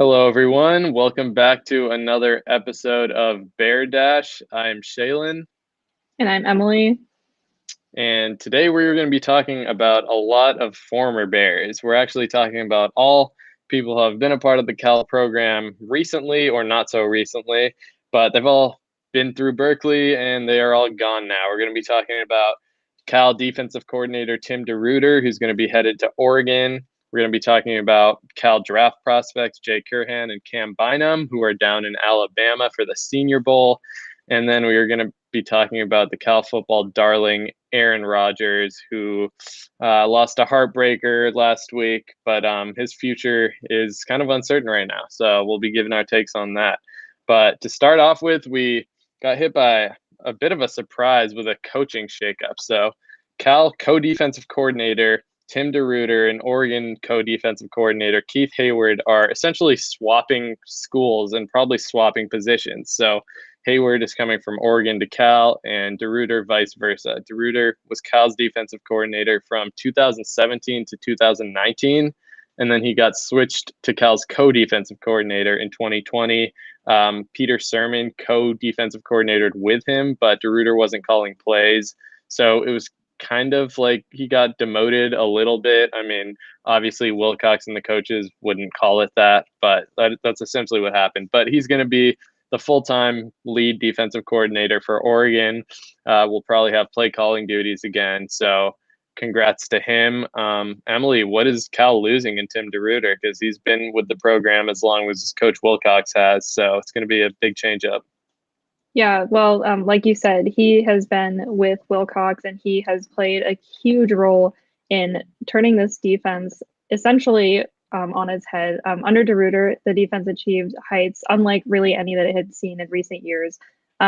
Hello, everyone. Welcome back to another episode of Bear Dash. I'm Shaylin, And I'm Emily. and today we're going to be talking about a lot of former Bears. We're actually talking about all people who have been a part of the Cal program recently or not so recently, but they've all been through Berkeley and they are all gone now. We're going to be talking about Cal defensive coordinator Tim DeRuyter, who's going to be headed to Oregon. We're going to be talking about Cal draft prospects Jake Curhdan and Camryn Bynum, who are down in Alabama for the Senior Bowl. And then we are going to be talking about the Cal football darling Aaron Rodgers, who lost a heartbreaker last week, but his future is kind of uncertain right now. So we'll be giving our takes on that. But to start off with, we got hit by a bit of a surprise with a coaching shakeup. So Cal co-defensive coordinator Tim DeRuyter and Oregon co-defensive coordinator Keith Heyward are essentially swapping schools and probably swapping positions. So Heyward is coming from Oregon to Cal, and DeRuyter vice versa. DeRuyter was Cal's defensive coordinator from 2017 to 2019, and then he got switched to Cal's co-defensive coordinator in 2020. Peter Sermon co-defensive coordinator with him, but DeRuyter wasn't calling plays. So it was kind of like he got demoted a little bit. I mean, obviously Wilcox and the coaches wouldn't call it that, but that's essentially what happened. But he's going to be the full-time lead defensive coordinator for Oregon. Will probably have play calling duties again. So congrats to him. Emily, what is Cal losing in Tim DeRuyter? Because he's been with the program as long as Coach Wilcox has. So it's going to be a big change up. Yeah, well, like you said, he has been with Wilcox and he has played a huge role in turning this defense essentially on its head. Under DeRuyter, the defense achieved heights unlike really any that it had seen in recent years,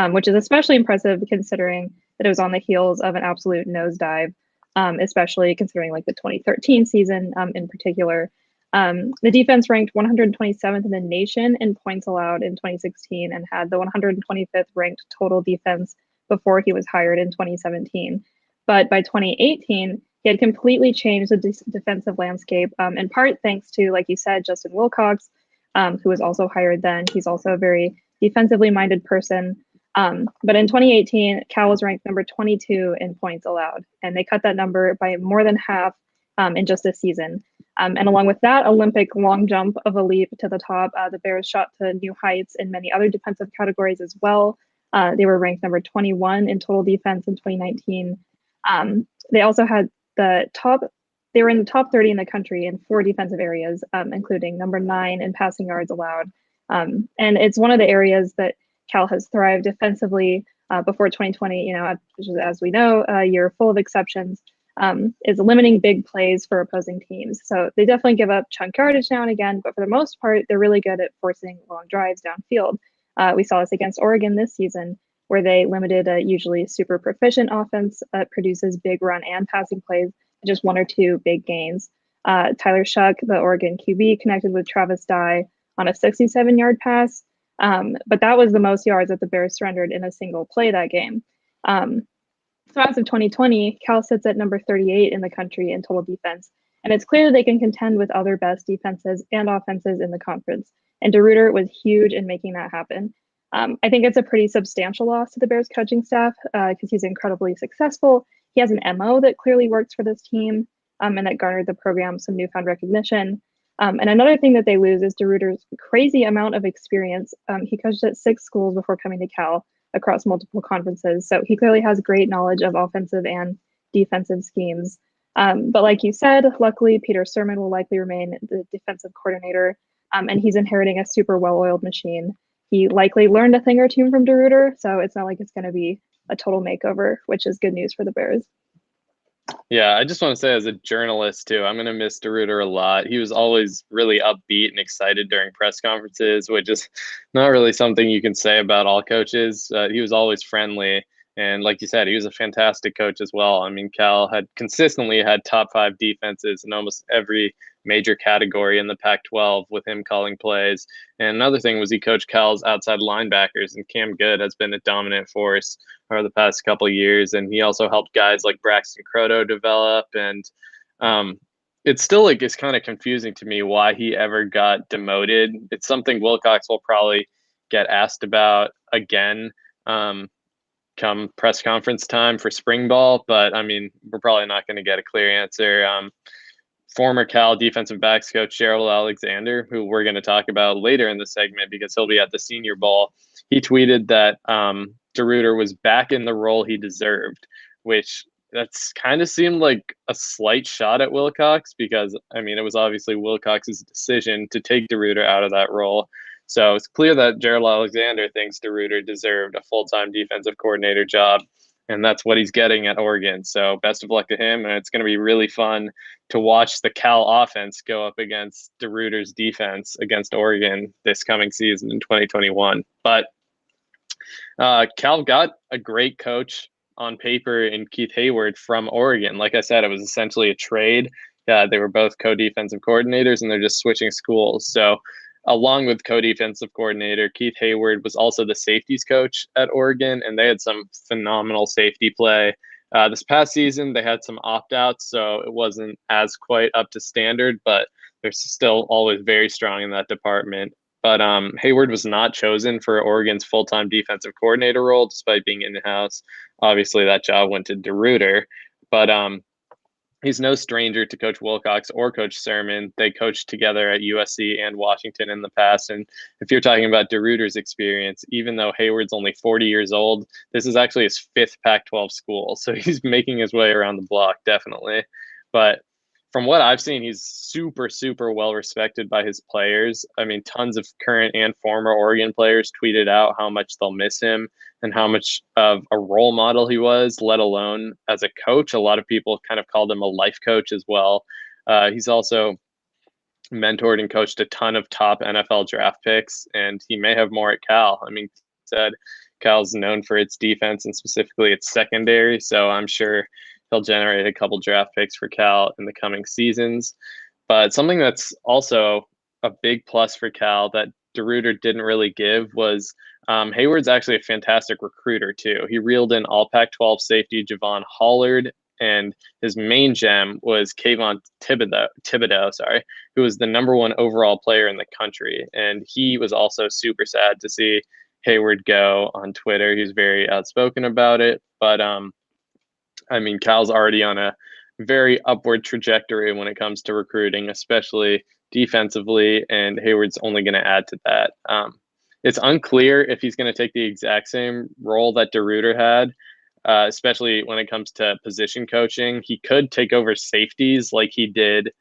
which is especially impressive considering that it was on the heels of an absolute nosedive, especially considering like the 2013 season in particular. The defense ranked 127th in the nation in points allowed in 2016 and had the 125th ranked total defense before he was hired in 2017. But by 2018, he had completely changed the defensive landscape, in part thanks to, like you said, Justin Wilcox, who was also hired then. He's also a very defensively minded person. But in 2018, Cal was ranked number 22 in points allowed, and they cut that number by more than half in just a season. And along with that Olympic long jump of a leap to the top, the Bears shot to new heights in many other defensive categories as well. They were ranked number 21 in total defense in 2019. They also had they were in the top 30 in the country in 4 defensive areas, including number 9 in passing yards allowed. And it's one of the areas that Cal has thrived defensively before 2020, which is, as we know, a year full of exceptions. Is limiting big plays for opposing teams. So they definitely give up chunk yardage now and again, but for the most part, they're really good at forcing long drives downfield. We saw this against Oregon this season, where they limited a usually super proficient offense that produces big run and passing plays, just 1 or 2 big gains. Tyler Shuck, the Oregon QB, connected with Travis Dye on a 67-yard pass, but that was the most yards that the Bears surrendered in a single play that game. So as of 2020, Cal sits at number 38 in the country in total defense, and it's clear that they can contend with other best defenses and offenses in the conference. And DeRuyter was huge in making that happen. I think it's a pretty substantial loss to the Bears coaching staff because he's incredibly successful. He has an MO that clearly works for this team and that garnered the program some newfound recognition. And another thing that they lose is DeRuyter's crazy amount of experience. He coached at 6 schools before coming to Cal across multiple conferences. So he clearly has great knowledge of offensive and defensive schemes. But like you said, luckily, Peter Sermon will likely remain the defensive coordinator, and he's inheriting a super well-oiled machine. He likely learned a thing or two from DeRuyter, so it's not like it's going to be a total makeover, which is good news for the Bears. Yeah, I just want to say as a journalist too, I'm going to miss DeRuyter a lot. He was always really upbeat and excited during press conferences, which is not really something you can say about all coaches. He was always friendly. And like you said, he was a fantastic coach as well. I mean, Cal had consistently had top 5 defenses in almost every major category in the Pac-12 with him calling plays. And another thing was he coached Cal's outside linebackers, and Cam Good has been a dominant force over the past couple of years. And he also helped guys like Braxton Croto develop. And it's still like it's kind of confusing to me why he ever got demoted. It's something Wilcox will probably get asked about again um, come press conference time for spring ball, but I mean, we're probably not going to get a clear answer. Former Cal defensive backs coach Gerald Alexander, who we're going to talk about later in the segment because he'll be at the Senior Bowl, he tweeted that DeRuyter was back in the role he deserved, which that's kind of seemed like a slight shot at Wilcox because, I mean, it was obviously Wilcox's decision to take DeRuyter out of that role. So it's clear that Gerald Alexander thinks DeRuyter deserved a full-time defensive coordinator job, and that's what he's getting at Oregon. So best of luck to him, and it's going to be really fun to watch the Cal offense go up against DeRuyter's defense against Oregon this coming season in 2021. But Cal got a great coach on paper in Keith Heyward from Oregon. Like I said, it was essentially a trade. They were both co-defensive coordinators, and they're just switching schools. So along with co-defensive coordinator, Keith Heyward was also the safeties coach at Oregon, and they had some phenomenal safety play. This past season, they had some opt-outs, so it wasn't as quite up to standard, but they're still always very strong in that department. But Heyward was not chosen for Oregon's full-time defensive coordinator role, despite being in-house. Obviously, that job went to DeRuyter, but he's no stranger to Coach Wilcox or Coach Sermon. They coached together at USC and Washington in the past. And if you're talking about DeRuyter's experience, even though Heyward's only 40 years old, this is actually his fifth Pac-12 school. So he's making his way around the block, definitely. But from what I've seen, he's super, super well respected by his players. I mean, tons of current and former Oregon players tweeted out how much they'll miss him and how much of a role model he was, let alone as a coach. A lot of people kind of called him a life coach as well. He's also mentored and coached a ton of top NFL draft picks, and he may have more at Cal. I mean, said Cal's known for its defense and specifically its secondary, so I'm sure he'll generate a couple draft picks for Cal in the coming seasons. But something that's also a big plus for Cal that DeRuyter didn't really give was Heyward's actually a fantastic recruiter too. He reeled in all Pac-12 safety Javon Hollard, and his main gem was Kayvon Thibodeau, who was the #1 overall player in the country. And he was also super sad to see Heyward go on Twitter. He's very outspoken about it, but I mean, Cal's already on a very upward trajectory when it comes to recruiting, especially defensively, and Heyward's only going to add to that. It's unclear if he's going to take the exact same role that DeRuyter had, especially when it comes to position coaching. He could take over safeties like he did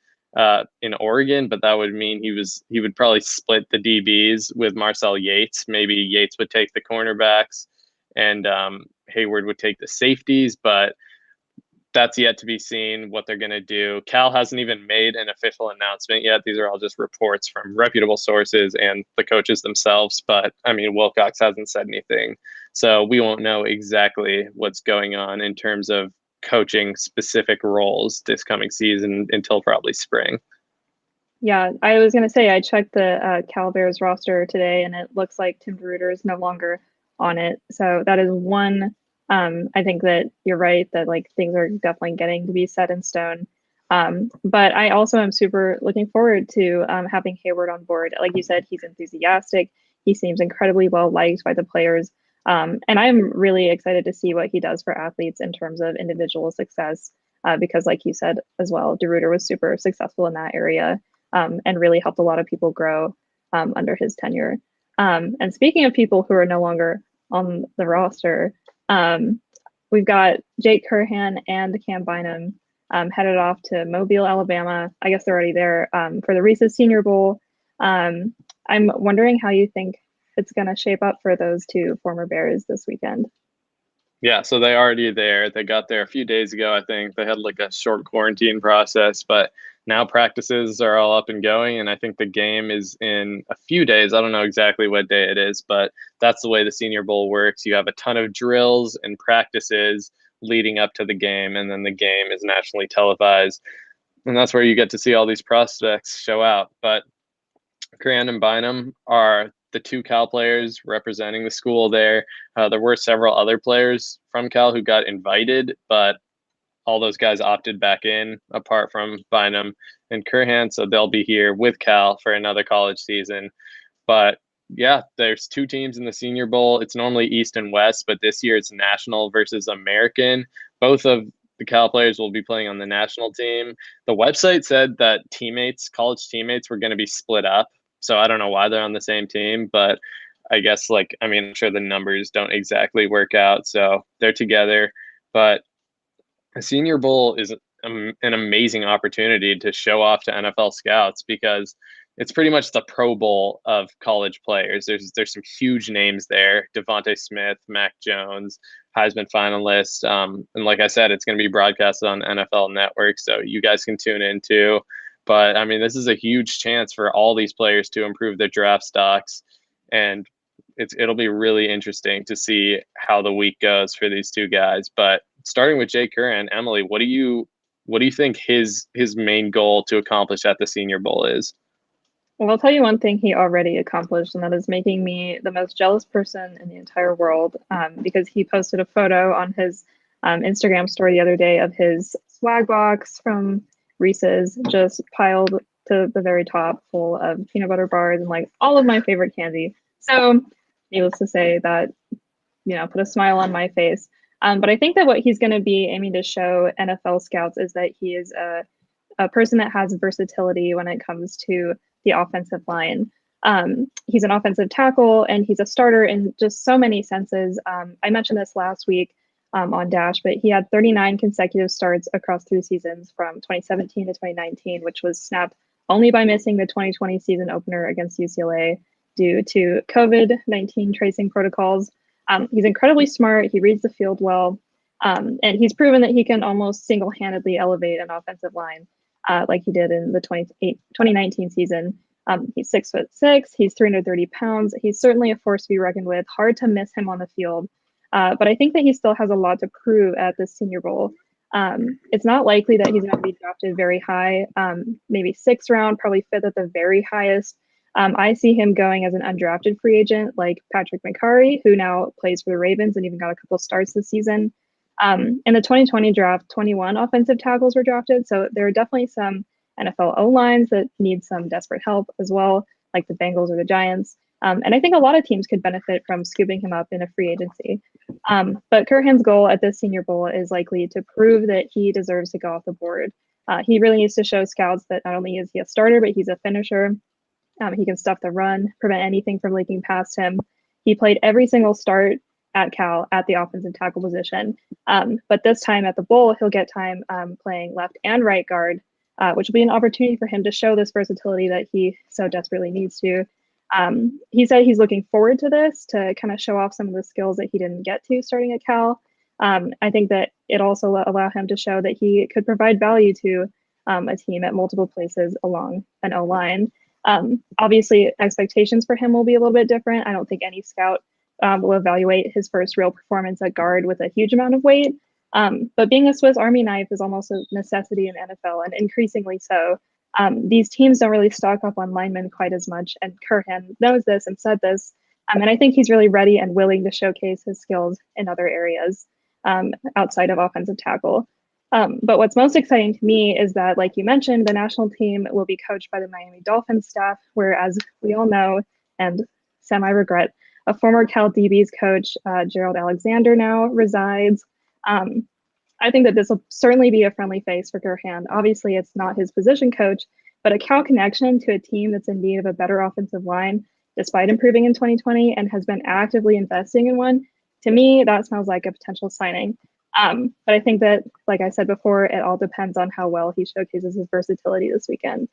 in Oregon, but that would mean he would probably split the DBs with Marcel Yates. Maybe Yates would take the cornerbacks, and Heyward would take the safeties, but that's yet to be seen what they're going to do. Cal hasn't even made an official announcement yet. These are all just reports from reputable sources and the coaches themselves. But I mean, Wilcox hasn't said anything. So we won't know exactly what's going on in terms of coaching specific roles this coming season until probably spring. Yeah, I was going to say, I checked the Cal Bears roster today, and it looks like Tim DeRuyter is no longer on it. So that is one. I think that you're right that like things are definitely getting to be set in stone. But I also am super looking forward to having Heyward on board. Like you said, he's enthusiastic. He seems incredibly well liked by the players. And I'm really excited to see what he does for athletes in terms of individual success. Because like you said as well, DeRuyter was super successful in that area and really helped a lot of people grow under his tenure. And speaking of people who are no longer on the roster, we've got Jake Curhdan and Camryn Bynum headed off to Mobile, Alabama. I guess they're already there for the Reese's Senior Bowl. I'm wondering how you think it's going to shape up for those two former Bears this weekend. Yeah, so they already there. They got there a few days ago, I think. They had like a short quarantine process, but now practices are all up and going, and I think the game is in a few days. I don't know exactly what day it is, but that's the way the Senior Bowl works. You have a ton of drills and practices leading up to the game, and then the game is nationally televised, and that's where you get to see all these prospects show out. But Curhdan and Bynum are the two Cal players representing the school there. There were several other players from Cal who got invited, but all those guys opted back in, apart from Bynum and Curhdan, so they'll be here with Cal for another college season. But yeah, there's two teams in the Senior Bowl. It's normally East and West, but this year it's national versus American. Both of the Cal players will be playing on the national team. The website said that college teammates were going to be split up. So I don't know why they're on the same team, but I guess I'm sure the numbers don't exactly work out. So they're together. But a Senior Bowl is an amazing opportunity to show off to NFL scouts because it's pretty much the Pro Bowl of college players. There's some huge names there: Devontae Smith, Mac Jones, Heisman finalist, and like I said, it's going to be broadcasted on NFL Network, so you guys can tune in too. But I mean, this is a huge chance for all these players to improve their draft stocks, and it'll be really interesting to see how the week goes for these two guys. But starting with Jake Curhdan, Emily, what do you think his main goal to accomplish at the Senior Bowl is? Well, I'll tell you one thing he already accomplished, and that is making me the most jealous person in the entire world, because he posted a photo on his Instagram story the other day of his swag box from Reese's, just piled to the very top, full of peanut butter bars and like all of my favorite candy. So, needless to say, that put a smile on my face. But I think that what he's going to be aiming to show NFL scouts is that he is a person that has versatility when it comes to the offensive line. He's an offensive tackle and he's a starter in just so many senses. I mentioned this last week on Dash, but he had 39 consecutive starts across 3 seasons from 2017 to 2019, which was snapped only by missing the 2020 season opener against UCLA due to COVID-19 tracing protocols. He's incredibly smart. He reads the field well. And he's proven that he can almost single-handedly elevate an offensive line like he did in the 2019 season. He's 6'6". He's 330 pounds. He's certainly a force to be reckoned with. Hard to miss him on the field. But I think that he still has a lot to prove at the Senior Bowl. It's not likely that he's going to be drafted very high, maybe 6th round, probably 5th at the very highest. I see him going as an undrafted free agent like Patrick McCarry, who now plays for the Ravens and even got a couple starts this season. In the 2020 draft, 21 offensive tackles were drafted. So there are definitely some NFL O-lines that need some desperate help as well, like the Bengals or the Giants. And I think a lot of teams could benefit from scooping him up in a free agency. But Curhdan's goal at this Senior Bowl is likely to prove that he deserves to go off the board. He really needs to show scouts that not only is he a starter, but he's a finisher. He can stuff the run, prevent anything from leaking past him. He played every single start at Cal at the offensive tackle position. But this time at the Bowl, he'll get time playing left and right guard, which will be an opportunity for him to show this versatility that he so desperately needs to. He said he's looking forward to this to kind of show off some of the skills that he didn't get to starting at Cal. I think that it also allow him to show that he could provide value to a team at multiple places along an O-line. Obviously, expectations for him will be a little bit different. I don't think any scout will evaluate his first real performance at guard with a huge amount of weight. But being a Swiss Army knife is almost a necessity in NFL, and increasingly so. These teams don't really stock up on linemen quite as much, and Curhdan knows this and said this. And I think he's really ready and willing to showcase his skills in other areas outside of offensive tackle. But what's most exciting to me is that, like you mentioned, the national team will be coached by the Miami Dolphins staff, where, as we all know, and semi-regret, a former Cal DBs coach, Gerald Alexander, now resides. I think that this will certainly be a friendly face for Curhdan. Obviously, it's not his position coach, but a Cal connection to a team that's in need of a better offensive line, despite improving in 2020, and has been actively investing in one. To me, that smells like a potential signing. But I think that, like I said before, it all depends on how well he showcases his versatility this weekend.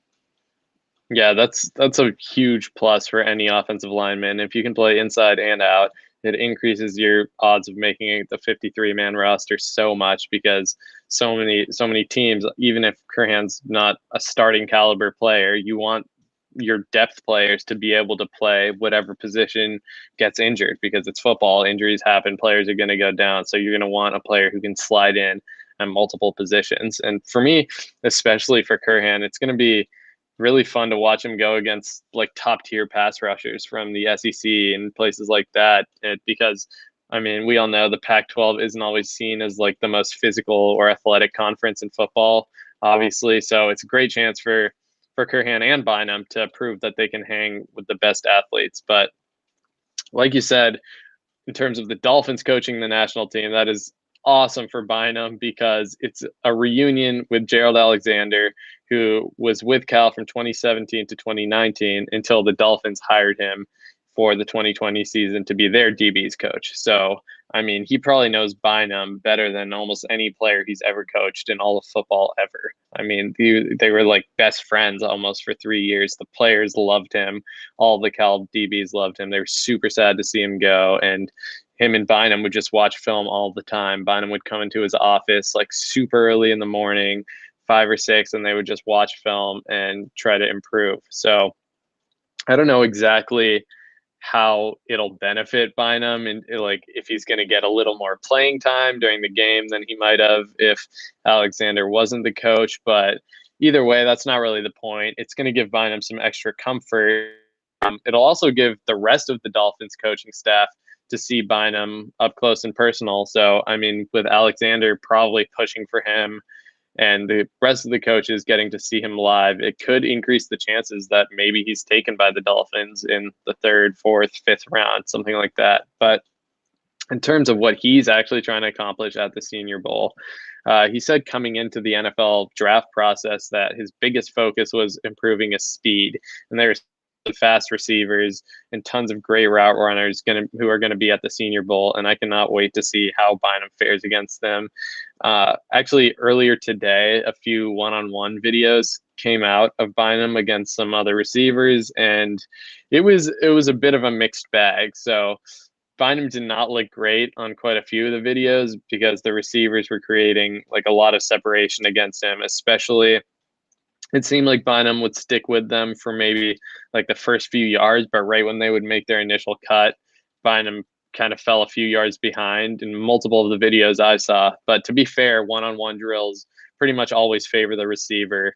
Yeah, that's a huge plus for any offensive lineman. If you can play inside and out, it increases your odds of making the 53-man roster so much, because so many teams, even if Curhdan's not a starting caliber player, you want your depth players to be able to play whatever position gets injured, because it's football. Injuries happen. Players are going to go down. So you're going to want a player who can slide in at multiple positions. And for me, especially for Curhdan, it's going to be really fun to watch him go against like top tier pass rushers from the SEC and places like that, because I mean, we all know the Pac-12 isn't always seen as like the most physical or athletic conference in football, obviously. So it's a great chance for Curhdan and Bynum to prove that they can hang with the best athletes. But like you said, in terms of the Dolphins coaching the national team, that is awesome for Bynum because it's a reunion with Gerald Alexander, who was with Cal from 2017 to 2019 until the Dolphins hired him for the 2020 season to be their DB's coach. So, I mean, he probably knows Bynum better than almost any player he's ever coached in all of football ever. I mean, they were like best friends almost for 3 years. The players loved him. All the Cal DBs loved him. They were super sad to see him go. And him and Bynum would just watch film all the time. Bynum would come into his office like super early in the morning, 5 or 6, and they would just watch film and try to improve. So I don't know exactly how it'll benefit Bynum and like if he's going to get a little more playing time during the game than he might have if Alexander wasn't the coach. But either way, that's not really the point. It's going to give Bynum some extra comfort. It'll also give the rest of the Dolphins coaching staff to see Bynum up close and personal. So, I mean, with Alexander probably pushing for him and the rest of the coaches getting to see him live, it could increase the chances that maybe he's taken by the Dolphins in the third, fourth, fifth round, something like that. But in terms of what he's actually trying to accomplish at the Senior Bowl, he said coming into the NFL draft process that his biggest focus was improving his speed. And there's fast receivers and tons of great route runners who are going to be at the Senior Bowl, and I cannot wait to see how Bynum fares against them. Actually, earlier today, a few one-on-one videos came out of Bynum against some other receivers, and it was a bit of a mixed bag. So Bynum did not look great on quite a few of the videos because the receivers were creating like a lot of separation against him, especially it seemed like Bynum would stick with them for maybe like the first few yards, but right when they would make their initial cut, Bynum kind of fell a few yards behind in multiple of the videos I saw. But to be fair, one-on-one drills pretty much always favor the receiver.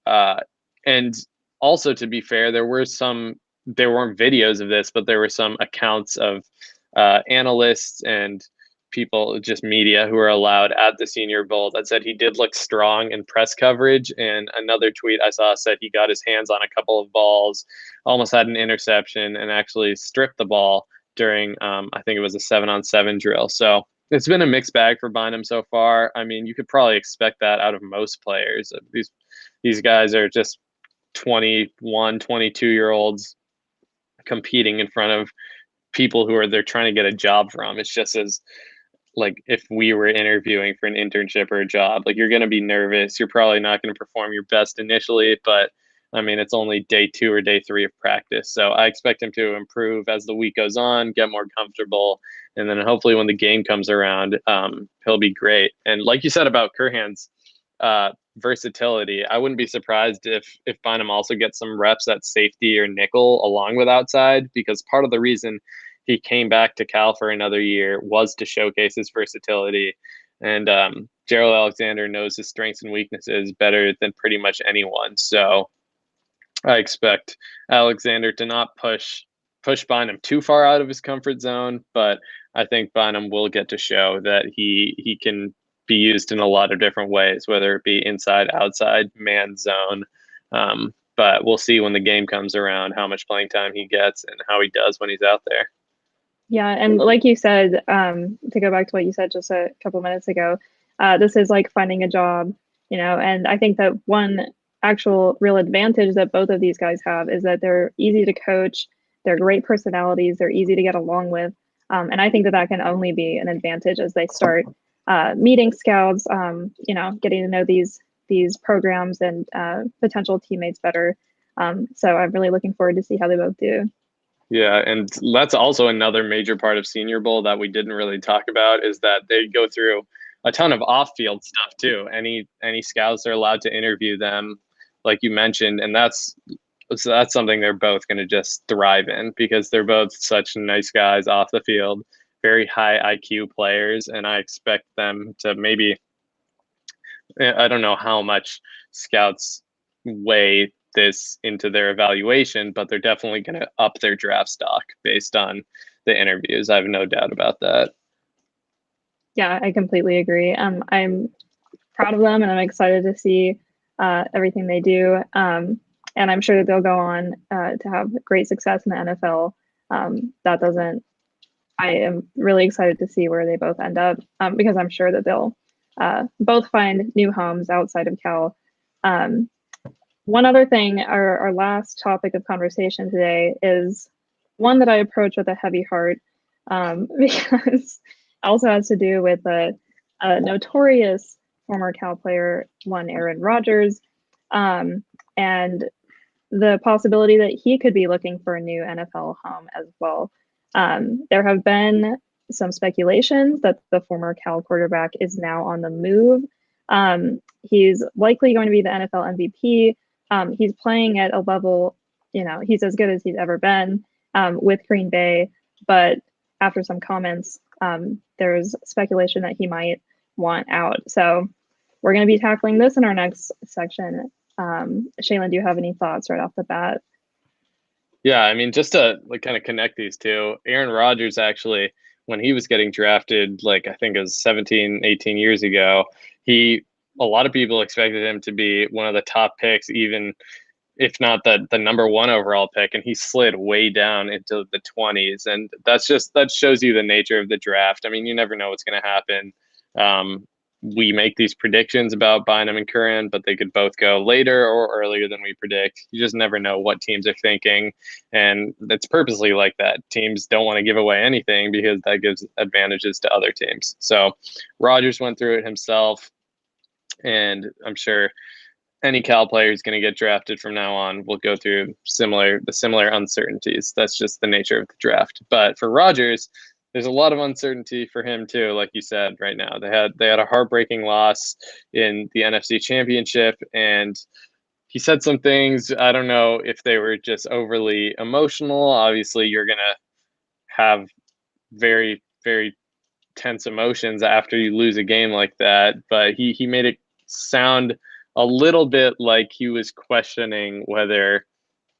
And also, to be fair, there weren't videos of this, but there were some accounts of analysts and people, just media, who are allowed at the Senior Bowl that said he did look strong in press coverage. And another tweet I saw said he got his hands on a couple of balls, almost had an interception, and actually stripped the ball during, I think it was a 7-on-7 drill. So it's been a mixed bag for Bynum so far. I mean, you could probably expect that out of most players. These guys are just 21, 22-year-olds competing in front of people who they're trying to get a job from. It's just as like if we were interviewing for an internship or a job, like you're going to be nervous. You're probably not going to perform your best initially, but I mean, it's only day 2 or day 3 of practice. So I expect him to improve as the week goes on, get more comfortable. And then hopefully when the game comes around, he'll be great. And like you said about Curhdan's versatility, I wouldn't be surprised if Bynum also gets some reps at safety or nickel along with outside, because part of the reason he came back to Cal for another year was to showcase his versatility. And Gerald Alexander knows his strengths and weaknesses better than pretty much anyone. So I expect Alexander to not push Bynum too far out of his comfort zone, but I think Bynum will get to show that he can be used in a lot of different ways, whether it be inside, outside, man zone. But we'll see when the game comes around how much playing time he gets and how he does when he's out there. Yeah, and like you said, to go back to what you said just a couple minutes ago, this is like finding a job, and I think that one actual real advantage that both of these guys have is that they're easy to coach, they're great personalities, they're easy to get along with, and I think that can only be an advantage as they start meeting scouts, getting to know these programs and potential teammates better. So I'm really looking forward to see how they both do. Yeah, and that's also another major part of Senior Bowl that we didn't really talk about, is that they go through a ton of off-field stuff too. Any scouts are allowed to interview them, like you mentioned, and that's something they're both going to just thrive in, because they're both such nice guys off the field, very high IQ players, and I expect them to maybe, I don't know how much scouts weigh this into their evaluation, but they're definitely going to up their draft stock based on the interviews. I have no doubt about that. Yeah, I completely agree. I'm proud of them, and I'm excited to see everything they do. And I'm sure that they'll go on to have great success in the NFL. I am really excited to see where they both end up, because I'm sure that they'll both find new homes outside of Cal. One other thing, our last topic of conversation today is one that I approach with a heavy heart, because it also has to do with a notorious former Cal player, one Aaron Rodgers, and the possibility that he could be looking for a new NFL home as well. There have been some speculations that the former Cal quarterback is now on the move. He's likely going to be the NFL MVP. He's playing at a level, he's as good as he's ever been with Green Bay. But after some comments, there's speculation that he might want out. So we're going to be tackling this in our next section. Shaylin, do you have any thoughts right off the bat? Yeah, I mean, just to kind of connect these two, Aaron Rodgers actually, when he was getting drafted, I think it was 17, 18 years ago, a lot of people expected him to be one of the top picks, even if not the number one overall pick, and he slid way down into the 20s. And that shows you the nature of the draft. I mean, you never know what's going to happen. We make these predictions about Bynum and Curhdan, but they could both go later or earlier than we predict. You just never know what teams are thinking, and it's purposely like that. Teams don't want to give away anything because that gives advantages to other teams. So Rodgers went through it himself, and I'm sure any Cal player who's going to get drafted from now on will go through the similar uncertainties. That's just the nature of the draft. But for Rodgers, there's a lot of uncertainty for him too. Like you said, right now they had a heartbreaking loss in the NFC Championship, and he said some things. I don't know if they were just overly emotional. Obviously, you're gonna have very, very tense emotions after you lose a game like that. But he made it sound a little bit like he was questioning whether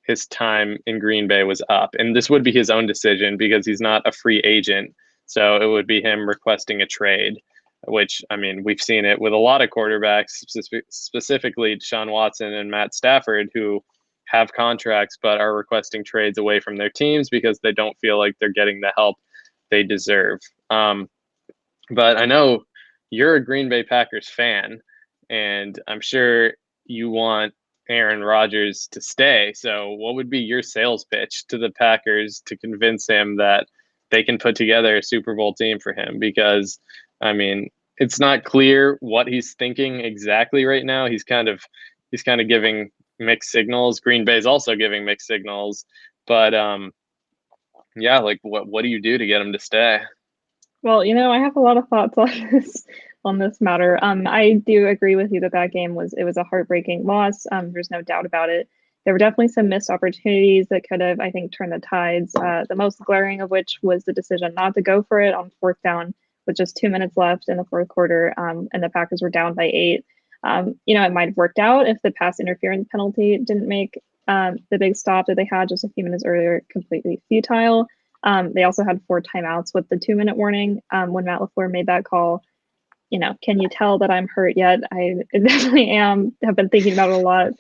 his time in Green Bay was up. And this would be his own decision because he's not a free agent. So it would be him requesting a trade, which, I mean, we've seen it with a lot of quarterbacks, specifically Deshaun Watson and Matt Stafford, who have contracts but are requesting trades away from their teams because they don't feel like they're getting the help they deserve. But I know you're a Green Bay Packers fan, and I'm sure you want Aaron Rodgers to stay. So what would be your sales pitch to the Packers to convince him that they can put together a Super Bowl team for him? Because, I mean, it's not clear what he's thinking exactly right now. He's kind of giving mixed signals. Green Bay's also giving mixed signals. But yeah, what do you do to get him to stay? Well, I have a lot of thoughts on this matter. I do agree with you that game was a heartbreaking loss. There's no doubt about it. There were definitely some missed opportunities that could have, I think, turned the tides. The most glaring of which was the decision not to go for it on fourth down with just 2 minutes left in the fourth quarter, and the Packers were down by 8. It might have worked out if the pass interference penalty didn't make the big stop that they had just a few minutes earlier completely futile. They also had 4 timeouts with the 2-minute warning when Matt LaFleur made that call. Can you tell that I'm hurt yet? I definitely am. Have been thinking about it a lot.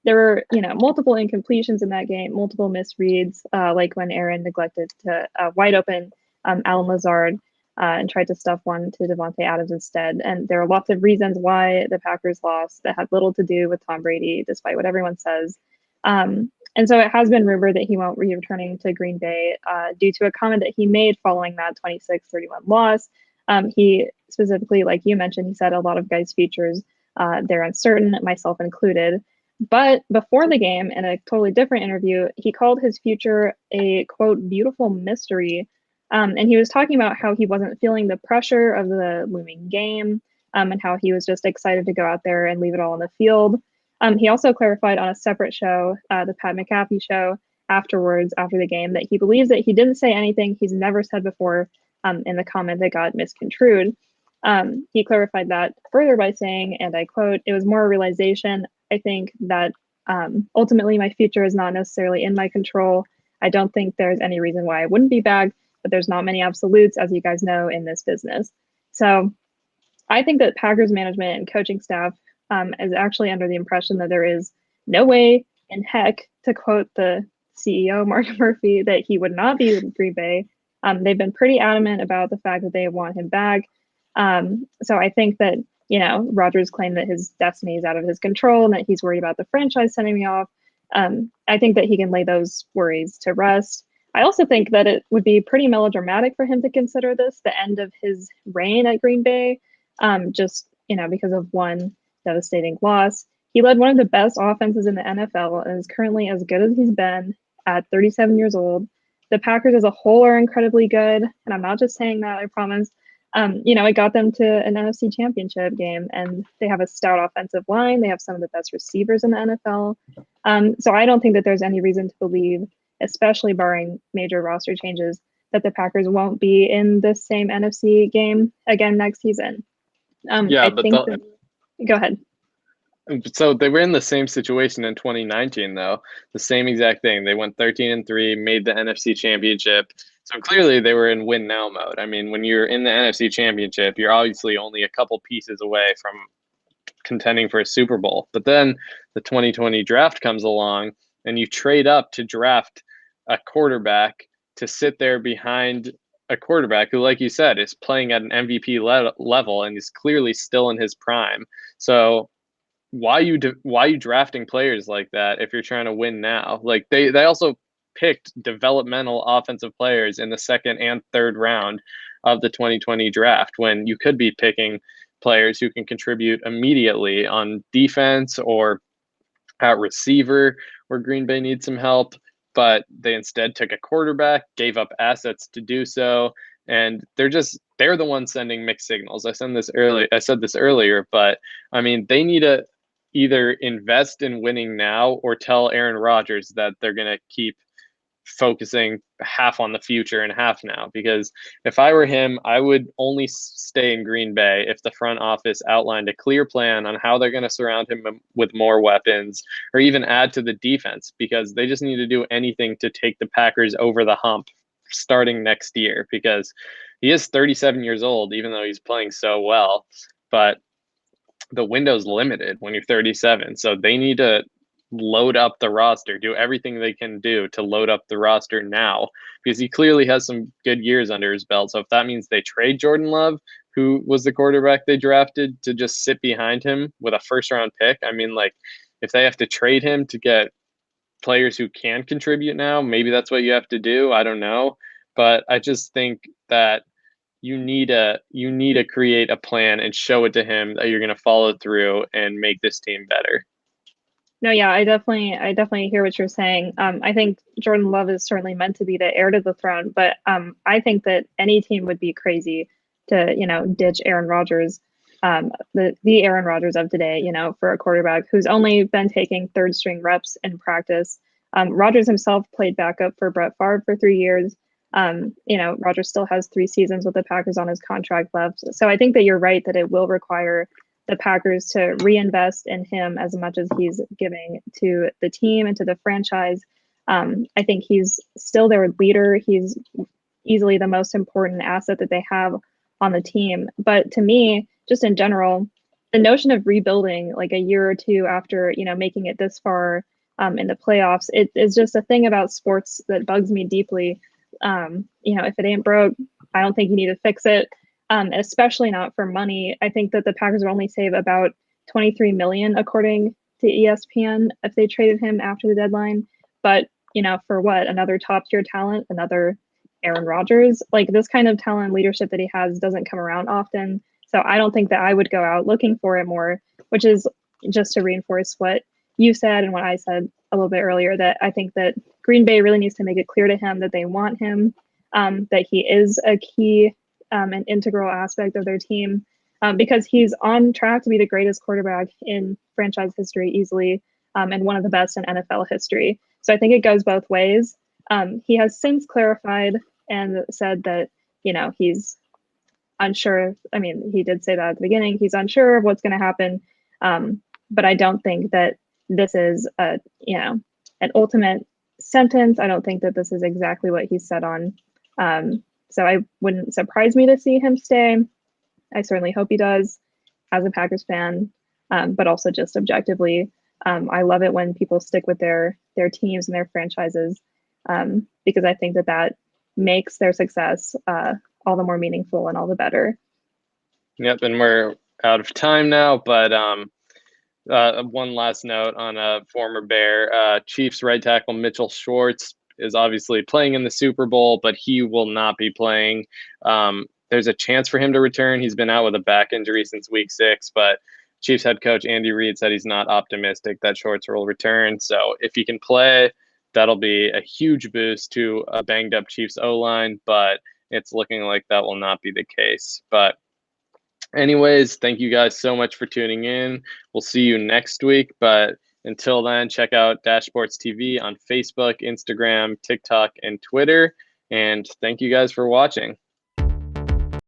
There were, multiple incompletions in that game, multiple misreads, like when Aaron neglected to wide open Alan Lazard and tried to stuff one to Devontae Adams instead. And there are lots of reasons why the Packers lost that had little to do with Tom Brady, despite what everyone says. And so it has been rumored that he won't be returning to Green Bay due to a comment that he made following that 26-31 loss. He specifically, like you mentioned, he said a lot of guys' futures, they're uncertain, myself included. But before the game, in a totally different interview, he called his future a, quote, beautiful mystery. And he was talking about how he wasn't feeling the pressure of the looming game and how he was just excited to go out there and leave it all on the field. He also clarified on a separate show, the Pat McAfee show, afterwards, after the game, that he believes that he didn't say anything he's never said before in the comment that got misconstrued. He clarified that further by saying, and I quote, "It was more a realization, I think, that ultimately my future is not necessarily in my control. I don't think there's any reason why it wouldn't be back, but there's not many absolutes, as you guys know, in this business. So I think that Packers management and coaching staff is actually under the impression that there is no way in heck, to quote the CEO, Mark Murphy, that he would not be in Green Bay. They've been pretty adamant about the fact that they want him back. So I think that, Rodgers claimed that his destiny is out of his control and that he's worried about the franchise sending me off. I think that he can lay those worries to rest. I also think that it would be pretty melodramatic for him to consider this the end of his reign at Green Bay, just, because of one devastating loss. He led one of the best offenses in the NFL and is currently as good as he's been at 37 years old. The Packers as a whole are incredibly good, and I'm not just saying that, I promise. It got them to an NFC championship game, and they have a stout offensive line. They have some of the best receivers in the NFL. So I don't think that there's any reason to believe, especially barring major roster changes, that the Packers won't be in the same NFC game again next season. Go ahead. So they were in the same situation in 2019, though. The same exact thing. They went 13-3, made the NFC Championship. So clearly they were in win now mode. I mean, when you're in the NFC Championship, you're obviously only a couple pieces away from contending for a Super Bowl. But then the 2020 draft comes along, and you trade up to draft a quarterback to sit there behind a quarterback who, like you said, is playing at an MVP level and is clearly still in his prime. So why you drafting players like that if you're trying to win now? Like they also picked developmental offensive players in the second and third round of the 2020 draft when you could be picking players who can contribute immediately on defense or at receiver where Green Bay needs some help. But they instead took a quarterback, gave up assets to do so, and they're the ones sending mixed signals. I said this earlier, but I mean, they need to either invest in winning now or tell Aaron Rodgers that they're going to keep focusing half on the future and half now. Because if I were him, I would only stay in Green Bay if the front office outlined a clear plan on how they're going to surround him with more weapons or even add to the defense, because they just need to do anything to take the Packers over the hump starting next year, because he is 37 years old, even though he's playing so well. But the window's limited when you're 37. So they need to load up the roster, do everything they can do to load up the roster now, because he clearly has some good years under his belt. So if that means they trade Jordan Love, who was the quarterback they drafted, to just sit behind him with a first round pick, I mean, like, if they have to trade him to get players who can contribute now, maybe that's what you have to do. I don't know. But I just think that you need to create a plan and show it to him that you're going to follow through and make this team better. No, yeah, I definitely hear what you're saying. I think Jordan Love is certainly meant to be the heir to the throne, but I think that any team would be crazy to, ditch Aaron Rodgers, the Aaron Rodgers of today, for a quarterback who's only been taking third string reps in practice. Rodgers himself played backup for Brett Favre for 3 years. Rodgers still has 3 seasons with the Packers on his contract left. So I think that you're right that it will require the Packers to reinvest in him as much as he's giving to the team and to the franchise. I think he's still their leader. He's easily the most important asset that they have on the team. But to me, just in general, the notion of rebuilding like a year or two after, making it this far in the playoffs, it is just a thing about sports that bugs me deeply. If it ain't broke, I don't think you need to fix it. Especially not for money. I think that the Packers would only save about $23 million, according to ESPN, if they traded him after the deadline. But, for what? Another top tier talent, another Aaron Rodgers? Like, this kind of talent and leadership that he has doesn't come around often. So I don't think that I would go out looking for it more, which is just to reinforce what you said and what I said a little bit earlier, that I think that Green Bay really needs to make it clear to him that they want him, that he is a key an integral aspect of their team, because he's on track to be the greatest quarterback in franchise history easily, and one of the best in NFL history. So I think it goes both ways. He has since clarified and said that, he's unsure. I mean, he did say that at the beginning. He's unsure of what's going to happen. But I don't think that this is an ultimate sentence. I don't think that this is exactly what he's set on. So I wouldn't surprise me to see him stay. I certainly hope he does as a Packers fan, but also just objectively. I love it when people stick with their teams and their franchises because I think that makes their success all the more meaningful and all the better. Yep, and we're out of time now, but one last note on a former Bear. Chiefs right tackle Mitchell Schwartz is obviously playing in the Super Bowl, but he will not be playing. There's a chance for him to return. He's been out with a back injury since week 6, but Chiefs head coach Andy Reid said he's not optimistic that Schwartz will return. So if he can play, that'll be a huge boost to a banged up Chiefs O-line, but it's looking like that will not be the case. But anyways, thank you guys so much for tuning in. We'll see you next week. But until then, check out Dash Sports TV on Facebook, Instagram, TikTok, and Twitter. And thank you guys for watching.